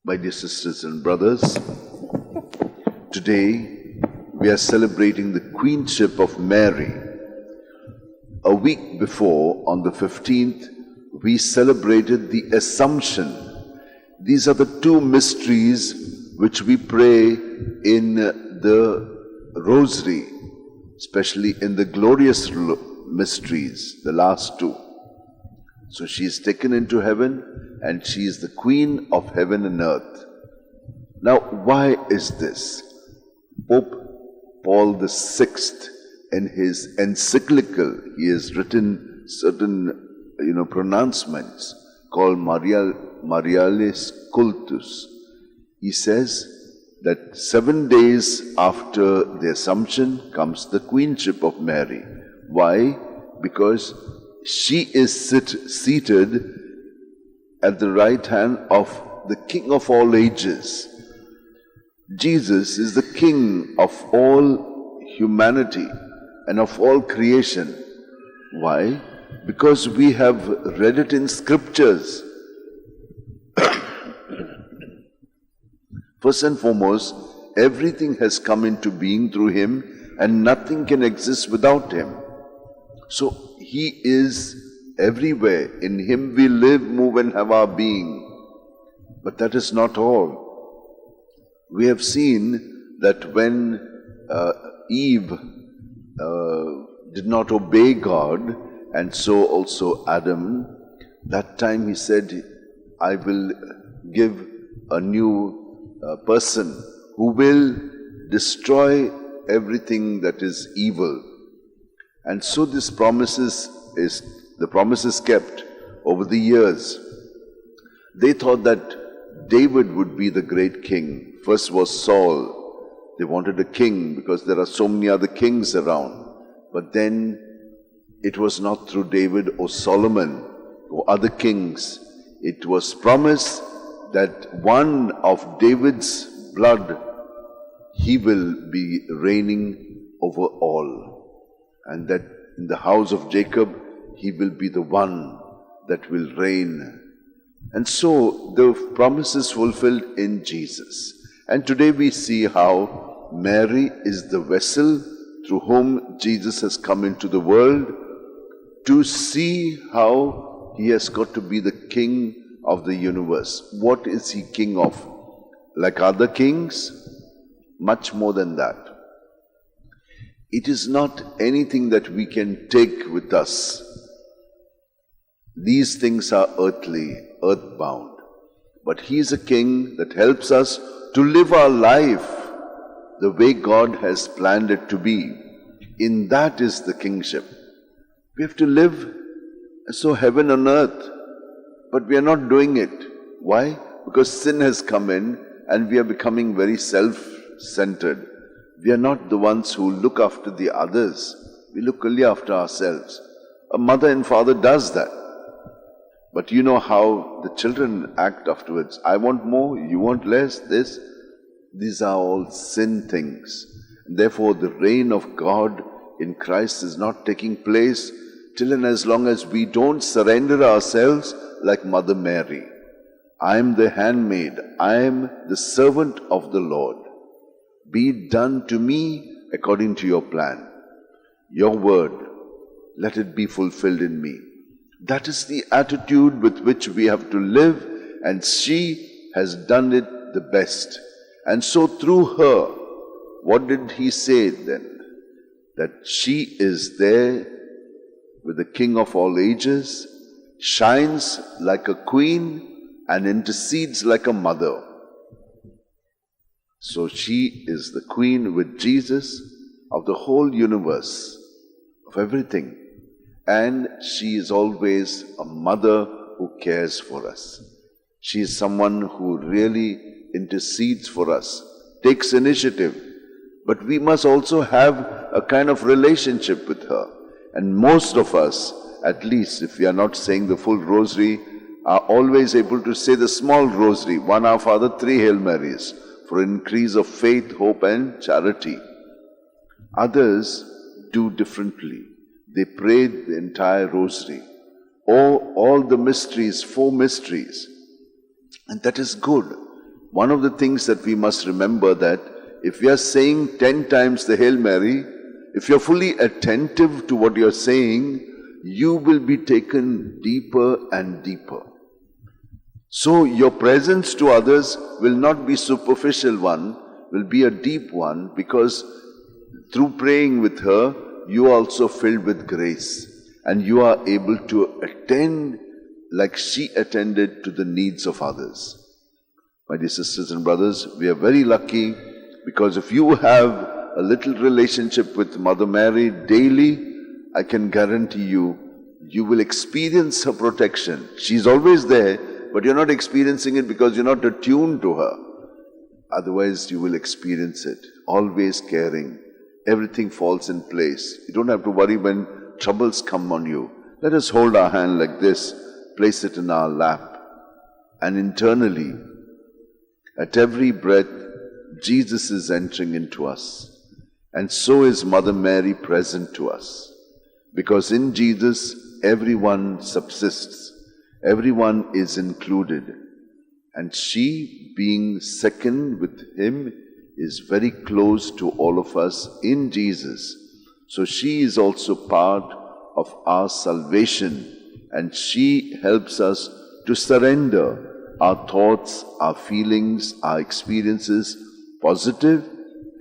My dear sisters and brothers, today we are celebrating the Queenship of Mary. A week before, on the 15th, we celebrated the Assumption. These are the two mysteries which we pray in the Rosary, especially in the glorious mysteries, the last two. So she is taken into heaven and she is the Queen of heaven and earth. Now, why is this? Pope Paul VI, in his encyclical, he has written certain pronouncements called Marialis Cultus. He says that 7 days after the Assumption comes the Queenship of Mary. Why? Because she is seated at the right hand of the King of all ages. Jesus is the King of all humanity and of all creation. Why? Because we have read it in scriptures. First and foremost, everything has come into being through him and nothing can exist without him. So he is everywhere. In him we live, move and have our being. But that is not all. We have seen that when Eve did not obey God, and so also Adam, that time he said, I will give a new person who will destroy everything that is evil. And so the promise is kept over the years. They thought that David would be the great king. First was Saul. They wanted a king because there are so many other kings around. But then it was not through David or Solomon or other kings. It was promised that one of David's blood, he will be reigning over all. And that in the house of Jacob, he will be the one that will reign. And so the promise is fulfilled in Jesus. And today we see how Mary is the vessel through whom Jesus has come into the world to see how he has got to be the king of the universe. What is he king of? Like other kings? Much more than that. It is not anything that we can take with us. These things are earthly, earthbound. But he is a king that helps us to live our life the way God has planned it to be. In that is the kingship. We have to live so heaven on earth, but we are not doing it. Why? Because sin has come in and we are becoming very self-centered. We are not the ones who look after the others. We look only after ourselves. A mother and father does that. But you know how the children act afterwards. I want more, you want less, this. These are all sin things. Therefore, the reign of God in Christ is not taking place till and as long as we don't surrender ourselves like Mother Mary. I am the handmaid. I am the servant of the Lord. Be it done to me according to your plan. Your word, let it be fulfilled in me. That is the attitude with which we have to live, and she has done it the best. And so through her, what did he say then? That she is there with the King of all ages, shines like a queen, and intercedes like a mother. So she is the queen with Jesus of the whole universe, of everything. And she is always a mother who cares for us. She is someone who really intercedes for us, takes initiative. But we must also have a kind of relationship with her. And most of us, at least if we are not saying the full rosary, are always able to say the small rosary, 1 Our Father, 3 Hail Marys, for increase of faith, hope and charity. Others do differently. They pray the entire rosary, or all the mysteries, 4 mysteries. And that is good. one of the things that we must remember that if we are saying 10 times the Hail Mary, if you're fully attentive to what you're saying, you will be taken deeper and deeper. So your presence to others will not be superficial one, will be a deep one, because through praying with her, you are also filled with grace and you are able to attend like she attended to the needs of others. My dear sisters and brothers, we are very lucky, because if you have a little relationship with Mother Mary daily, I can guarantee you, you will experience her protection. She's always there, but you're not experiencing it because you're not attuned to her. Otherwise, you will experience it. Always caring. Everything falls in place. You don't have to worry when troubles come on you. Let us hold our hand like this, place it in our lap, and internally, at every breath, Jesus is entering into us. And so is Mother Mary present to us. Because in Jesus, everyone subsists. Everyone is included. And she, being second with him, is very close to all of us in Jesus. So she is also part of our salvation. And she helps us to surrender our thoughts, our feelings, our experiences, positive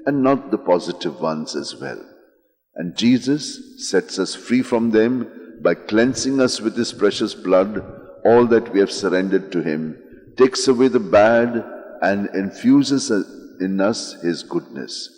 and not the positive ones as well. And Jesus sets us free from them by cleansing us with His precious blood, all that we have surrendered to Him, takes away the bad and infuses in us His goodness.